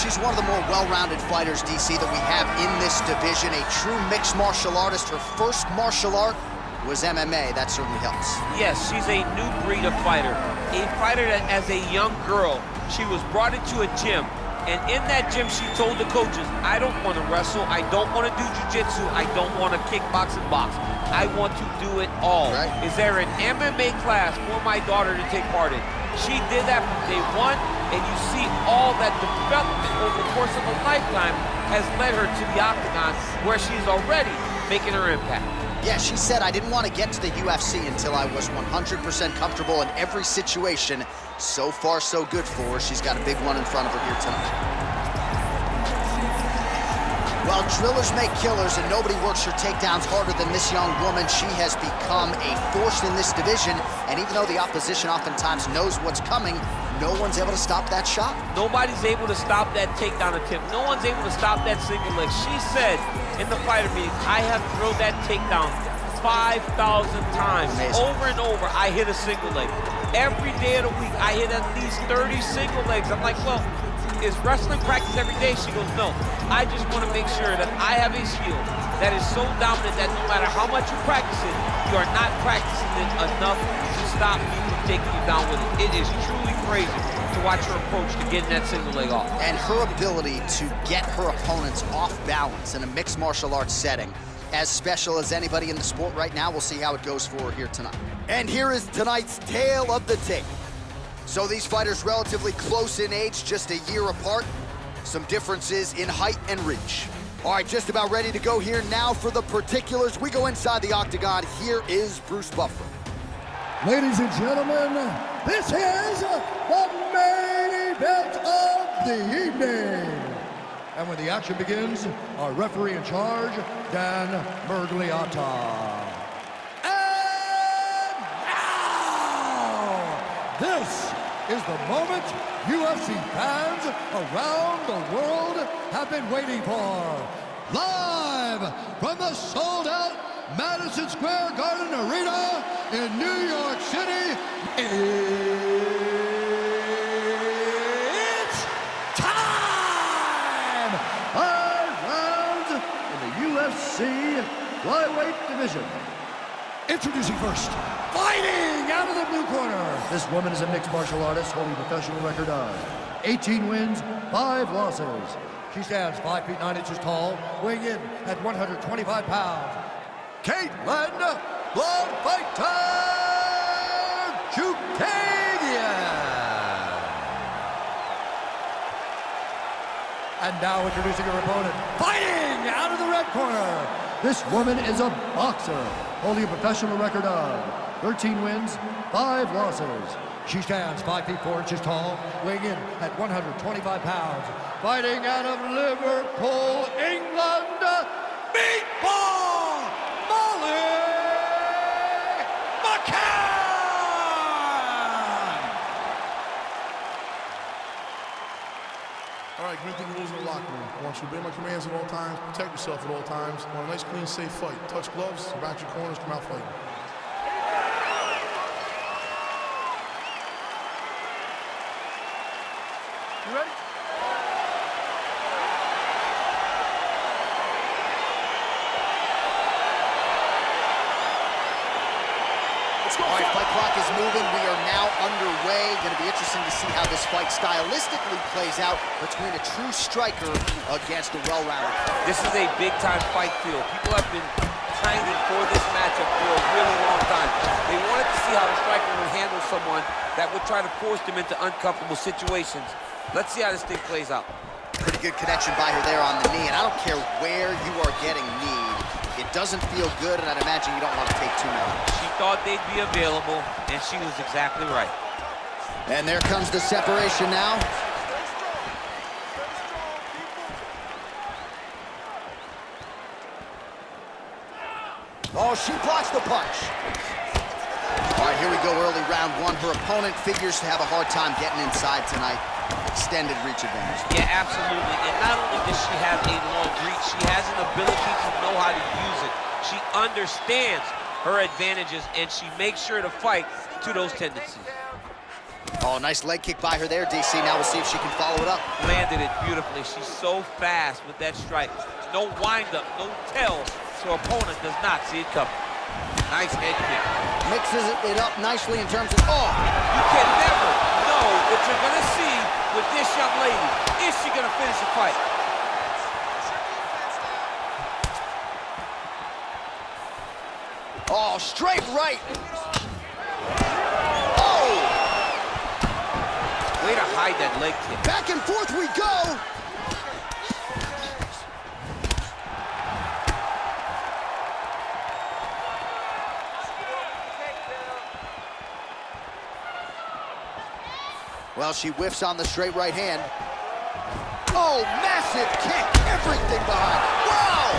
she's one of the more well-rounded fighters, DC, that we have in this division. A true mixed martial artist. Her first martial art was MMA. That certainly helps. Yes, she's a new breed of fighter. A fighter that, as a young girl, she was brought into a gym. And in that gym, she told the coaches, I don't want to wrestle, I don't want to do jiu-jitsu, I don't want to kickbox and box. I want to do it all. Right. Is there an MMA class for my daughter to take part in? She did that from day one, and you see all that development over the course of a lifetime has led her to the octagon, where she's already making her impact. Yeah, she said, I didn't want to get to the UFC until I was 100% comfortable in every situation. So far, so good for her. She's got a big one in front of her here tonight. Well, drillers make killers, and nobody works her takedowns harder than this young woman. She has become a force in this division, and even though the opposition oftentimes knows what's coming, no one's able to stop that shot. Nobody's able to stop that takedown attempt. No one's able to stop that single leg. She said in the fighter meeting, I have drilled that takedown 5,000 times. Amazing. Over and over, I hit a single leg. Every day of the week, I hit at least 30 single legs. I'm like, well, is wrestling practice every day? She goes, no. I just want to make sure that I have a skill that is so dominant that no matter how much you practice it, you are not practicing it enough to stop me from taking you down with it. It is truly crazy to watch her approach to getting that single leg off. And her ability to get her opponents off balance in a mixed martial arts setting, as special as anybody in the sport right now. We'll see how it goes for her here tonight. And here is tonight's tale of the tape. So these fighters relatively close in age, just a year apart. Some differences in height and reach. All right, just about ready to go here now for the particulars. We go inside the octagon. Here is Bruce Buffer. Ladies and gentlemen, this is the main event of the evening. And when the action begins, our referee in charge, Dan Mergliata. And now, this is the moment UFC fans around the world have been waiting for. Live from the sold-out Madison Square Garden Arena in New York City, it's time! 5 rounds in the UFC flyweight division. Introducing first, fighting out of the blue corner. This woman is a mixed martial artist holding a professional record of 18 wins, 5 losses. She stands 5 feet 9 inches tall, weighing in at 125 pounds. Caitlin Blood Fighter Chookagian. And now introducing her opponent, fighting out of the red corner. This woman is a boxer, holding a professional record of 13 wins, 5 losses. She stands 5 feet 4 inches tall, weighing in at 125 pounds. Fighting out of Liverpool, England, Meatball Molly McCann! All right, committing the rules in the locker room. I want you to obey my commands at all times, protect yourself at all times. I want a nice, clean, safe fight. Touch gloves, back your corners, come out fighting. You ready? All right, fight clock is moving. We are now underway. Going to be interesting to see how this fight stylistically plays out between a true striker against a well-rounded fighter. This is a big-time fight field. People have been pining for this matchup for a really long time. They wanted to see how the striker would handle someone that would try to force them into uncomfortable situations. Let's see how this thing plays out. Pretty good connection by her there on the knee, and I don't care where you are getting kneed. It doesn't feel good, and I'd imagine you don't want to take too many. She thought they'd be available, and she was exactly right. And there comes the separation now. Oh, she blocks the punch. All right, here we go, early round 1. Her opponent figures to have a hard time getting inside tonight. Extended reach advantage. Yeah, absolutely. And not only does she have a long reach, she has an ability to know how to use it. She understands her advantages, and she makes sure to fight to those tendencies. Oh, nice leg kick by her there, DC. Now we'll see if she can follow it up. Landed it beautifully. She's so fast with that strike. No wind-up, no tell, so opponent does not see it coming. Nice head kick. Mixes it up nicely in terms of, oh! You can never know what you're gonna see with this young lady. Is she gonna finish the fight? Oh, straight right. Oh! Way to hide that leg kick. Back and forth we go. Well, she whiffs on the straight right hand. Oh, massive kick. Everything behind. Wow!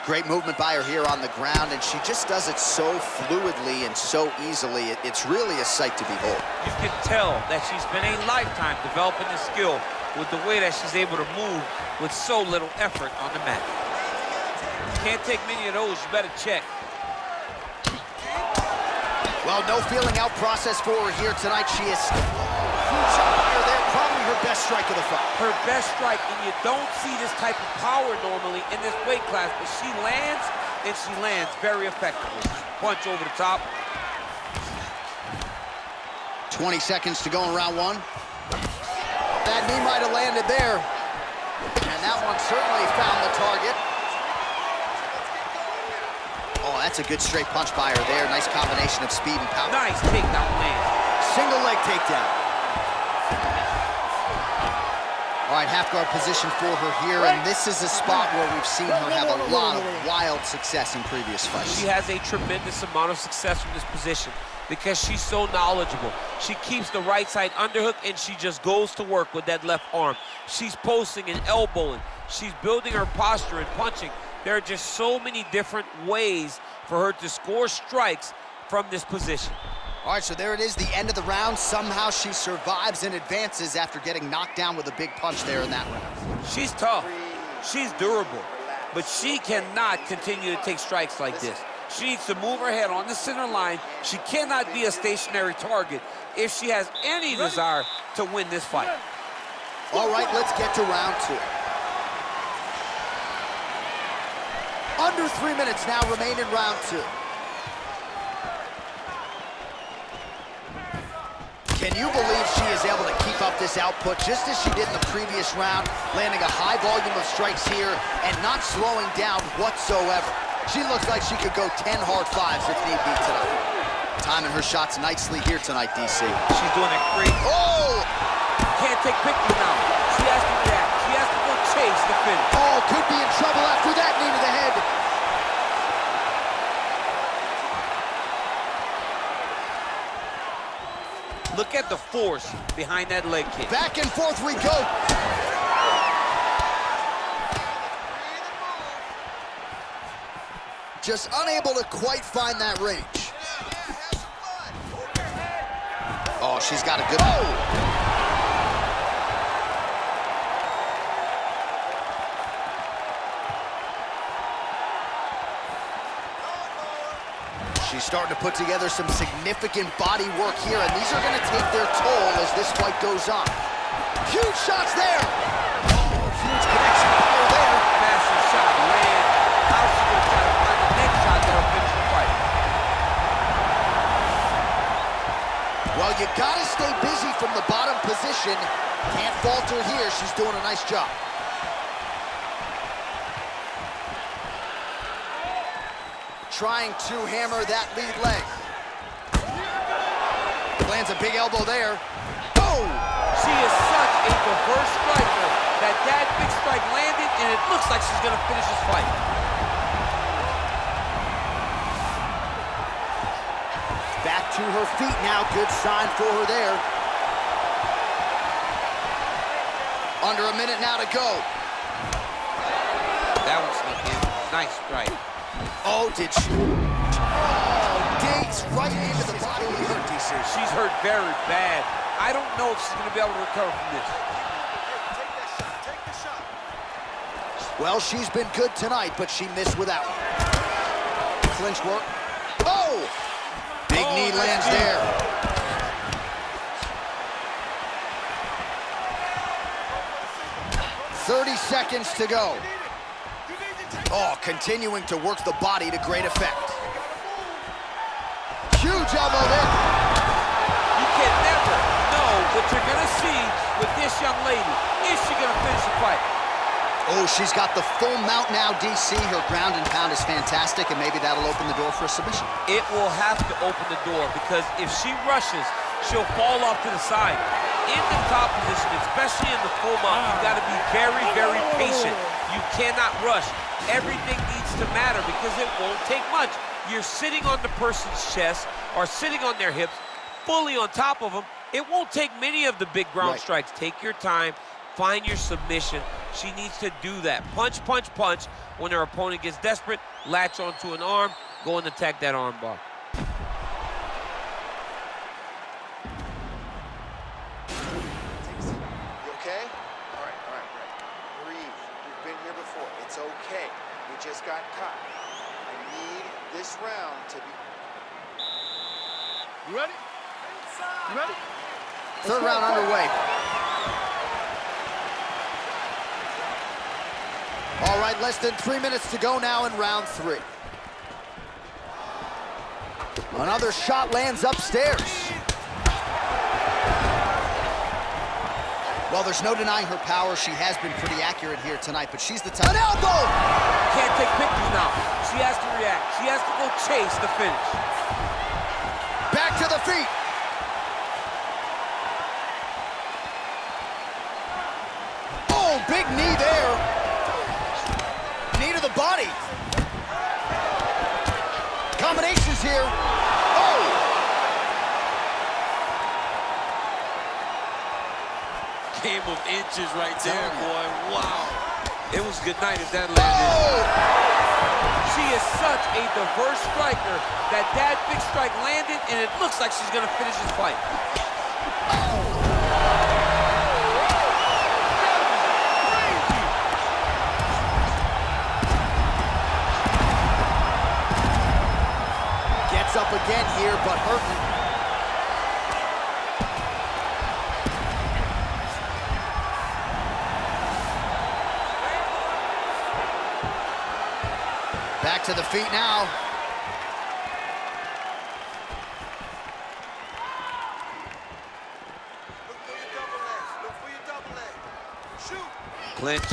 Great movement by her here on the ground, and she just does it so fluidly and so easily. It's really a sight to behold. You can tell that she's been a lifetime developing the skill with the way that she's able to move with so little effort on the mat. Can't take many of those, you better check. Well, no feeling out process for her here tonight. She is huge shot by her there, probably her best strike of the fight. Her best strike, and you don't see this type of power normally in this weight class, but she lands, and she lands very effectively. Punch over the top. 20 seconds to go in round one. That knee might have landed there, and that one certainly found the target. Oh, that's a good straight punch by her there. Nice combination of speed and power. Nice takedown land. Single leg takedown. All right, half guard position for her here, and this is a spot where we've seen her have a lot of wild success in previous fights. She has a tremendous amount of success from this position because she's so knowledgeable. She keeps the right side underhook, and she just goes to work with that left arm. She's posting and elbowing. She's building her posture and punching. There are just so many different ways for her to score strikes from this position. All right, so there it is, the end of the round. Somehow she survives and advances after getting knocked down with a big punch there in that round. She's tough, she's durable, but she cannot continue to take strikes like this. She needs to move her head on the center line. She cannot be a stationary target if she has any desire to win this fight. All right, let's get to round two. Under 3 minutes now remain in round two. Can you believe she is able to keep up this output just as she did in the previous round, landing a high volume of strikes here and not slowing down whatsoever? She looks like she could go 10 hard fives if need be tonight. Timing her shots nicely here tonight, DC. She's doing it great. Oh! Can't take pictures now. She has to react. She has to go chase the finish. Oh, could be in trouble after that knee to the head. Look at the force behind that leg kick. Back and forth we go. Just unable to quite find that range. Oh, she's got a good... Oh! She's starting to put together some significant body work here, and these are going to take their toll as this fight goes on. Huge shots there. Oh, huge connection fire there. Massive shot, land. How's she going to try to find the next shot that'll finish the fight? Well, you got to stay busy from the bottom position. Can't falter here. She's doing a nice job. Trying to hammer that lead leg. Lands a big elbow there. Oh! She is such a diverse striker that big strike landed, and it looks like she's going to finish this fight. Back to her feet now. Good sign for her there. Under a minute now to go. That one snuck in. Nice strike. Oh, did she? Oh, digs right into the body of her, DC. She's hurt very bad. I don't know if she's going to be able to recover from this. Well, she's been good tonight, but she missed with that one. Clinch work. Oh! Big knee lands there. "30 seconds to go." Oh, continuing to work the body to great effect. Huge elbow there. You can never know what you're gonna see with this young lady. Is she gonna finish the fight? Oh, she's got the full mount now, DC. Her ground and pound is fantastic, and maybe that'll open the door for a submission. It will have to open the door, because if she rushes, she'll fall off to the side. In the top position, especially in the full mount, you've got to be very, very patient. You cannot rush. Everything needs to matter, because it won't take much. You're sitting on the person's chest or sitting on their hips, fully on top of them. It won't take many of the big ground strikes. Take your time, find your submission. She needs to do that. Punch, punch, punch. When her opponent gets desperate, latch onto an arm, go and attack that arm bar. You okay? All right. Breathe. You've been here before. It's okay. You just got caught. I need this round to be... You ready? You ready? Third round underway. All right, less than 3 minutes to go now in round 3. Another shot lands upstairs. Well, there's no denying her power. She has been pretty accurate here tonight, but she's the type. An elbow! Can't take pictures now. She has to react. She has to go chase the finish. Back to the feet. Oh, big knee there. Knee to the body. Combinations here. Oh! Game of inches right there, boy. Wow. It was good night if that landed. She is such a diverse striker that big strike landed, and it looks like she's going to finish this fight. Gets up again here, but hurting. Back to the feet now. Look for your double leg. Look for your double leg. Shoot. Clinch.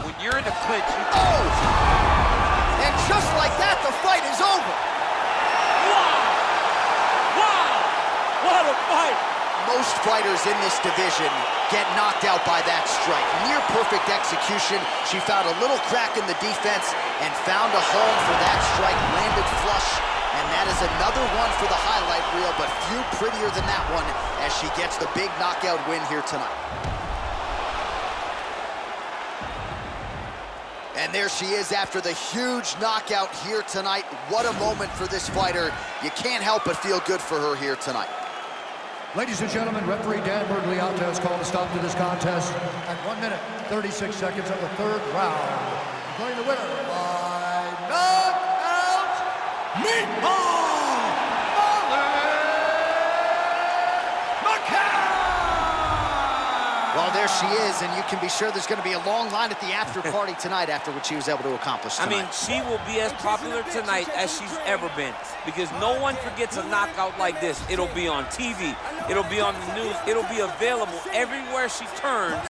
When you're in a clinch, you... Oh! And just like that, the fight is over. Wow! What a fight! Most fighters in this division get knocked out by that strike. Near perfect execution. She found a little crack in the defense and found a home for that strike, landed flush, and that is another one for the highlight reel, but few prettier than that one as she gets the big knockout win here tonight. And there she is after the huge knockout here tonight. What a moment for this fighter. You can't help but feel good for her here tonight. Ladies and gentlemen, referee Dan Bergliata has called a stop to this contest at 1 minute, 36 seconds of the third round. Declaring the winner by knockout, Well, there she is, and you can be sure there's going to be a long line at the after party tonight after what she was able to accomplish tonight. I mean, she will be as popular tonight as she's ever been, because no one forgets a knockout like this. It'll be on TV. It'll be on the news. It'll be available everywhere she turns.